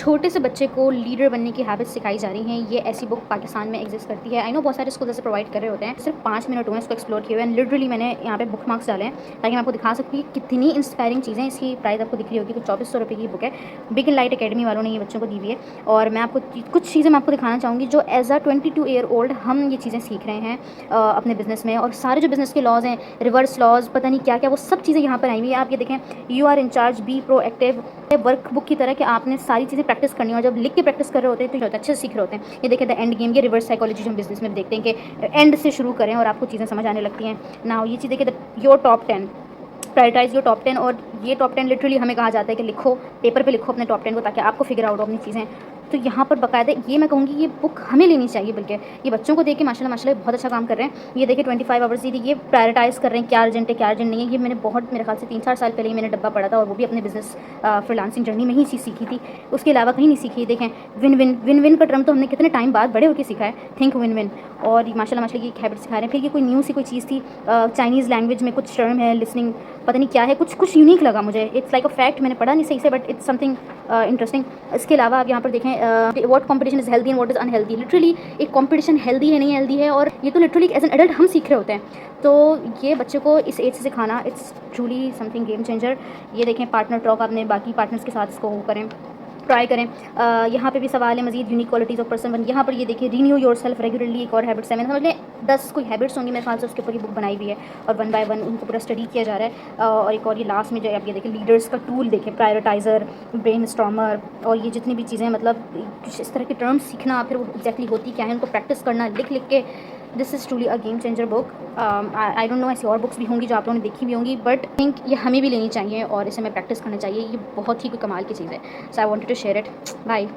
छोटे से बच्चे को लीडर बनने की हैबिट सिखाई जा रही हैं। ये ऐसी बुक पाकिस्तान में एग्जिस्ट करती है। आई नो बहुत सारे स्कूल ऐसे प्रोवाइड कर रहे होते हैं। सिर्फ 5 मिनट हुए इसको एक्सप्लोर किए हुए एंड लिटरली मैंने यहाँ पे बुक मार्क्स डाले हैं ताकि मैं आपको दिखा सकूँ कि कितनी इंस्पायरिंग चीज़ें। इसकी प्राइस आपको दिख रही होगी, कुछ 2400 रुपये की बुक है। बिग एंड लाइट अकेडमी वालों ने ये बच्चों को दी हुई है और मैं आपको कुछ चीज़ें मैं आपको दिखाना चाहूँगी जो एज अ 22 ईयर ओल्ड हम ये चीज़ें सीख रहे हैं अपने बिजनेस में। और सारे जो बिजनेस के लॉज हैं, रिवर्स लॉज, पता नहीं क्या क्या, वो सब चीज़ें यहाँ पर आई हुई है। आप ये देखें, you are in charge, be proactive, workbook की तरह कि आपने सारी चीज़ें प्रैक्टिस करनी है और जब लिख के प्रैक्टिस कर रहे होते हैं तो अच्छे से सीख रहे होते हैं। ये देखें द एंड गेम, ये रिवर्स साइकोलॉजी जो हम बिजनेस में देखते हैं कि एंड से शुरू करें और आपको चीज़ें समझ आने लगती हैं। नाउ ये चीज़ देखिए, your top 10, prioritise your top 10। और ये टॉप 10 लिटरली हमें कहा जाता है कि लिखो, पेपर पे लिखो अपने टॉप 10 को ताकि आपको फिगर आउट हो अपनी चीज़ें। तो यहाँ पर बाकायदा ये मैं कहूँगी ये बुक हमें लेनी चाहिए, बल्कि ये बच्चों को देख के माशाल्लाह बहुत अच्छा काम कर रहे हैं। ये देखिए 25 आवर्स दी थी, ये प्रायोरिटाइज़ कर रहे हैं क्या अर्जेंट है क्या अर्जेंट नहीं है। ये मैंने बहुत, मेरे ख्याल से 3-4 साल पहले ही मैंने डब्बा पढ़ा था और वो भी अपने बिजनेस फ्रीलांसिंग जर्नी में ही चीज़ सीखी थी, उसके अलावा कहीं नहीं सीखी। देखें विन विन का टर्म तो हमने कितने टाइम बाद बड़े होकर सीखा है, थिंक विन विन। और ये माशाल्लाह ये हैबिट सिखा रहे हैं। फिर ये कोई न्यू सी कोई चीज़ थी, चाइनीज़ लैंग्वेज में कुछ टर्म है, लिसनिंग, पता नहीं क्या है, कुछ यूनिक लगा मुझे। इट्स लाइक अ फैक्ट, मैंने पढ़ा नहीं सही से बट इट्स समथिंग इंटरेस्टिंग। इसके अलावा आप यहाँ पर देखें what competition is healthy and what is unhealthy. Literally एक कंपटीशन हेल्दी है नहीं हेल्दी है, और ये तो लिटरली एज एन एडल्ट हम सीख रहे होते हैं। तो ये बच्चे को इस एज से सिखाना, it's truly something game changer. ये देखें पार्टनर टॉक, आपने बाकी पार्टनर्स के साथ इसको करें, ट्राई करें। यहाँ पे भी सवाल है मजीद unique qualities of person one. यहाँ पर ये देखिए रिन्यू योर सेल्फ रेगुलरली, एक और हैबिट 7, समझ लें 10 कोई हैबिट्स होंगी मेरे ख्याल से, उसके ऊपर ये बुक बनाई हुई है और 1 बाय 1 उनको पूरा स्टडी किया जा रहा है। और एक और ये लास्ट में जो आप ये देखिए लीडर्स का टूल देखें, प्रायोरिटाइज़र, ब्रेन स्टॉर्मर, और ये जितनी भी चीज़ें, मतलब कुछ इस तरह के टर्म्स सीखना, फिर वो एग्जैक्टली होती क्या है उनको प्रैक्टिस करना लिख लिख के। This is truly a game changer book. I don't know ऐसी और बुक्स भी होंगी जो आप लोगों ने देखी भी होंगी, बट थिंक ये हमें भी लेनी चाहिए और इसे हमें प्रैक्टिस करना चाहिए। ये बहुत ही कोई कमाल की चीज़ है। So I wanted to share it. Bye.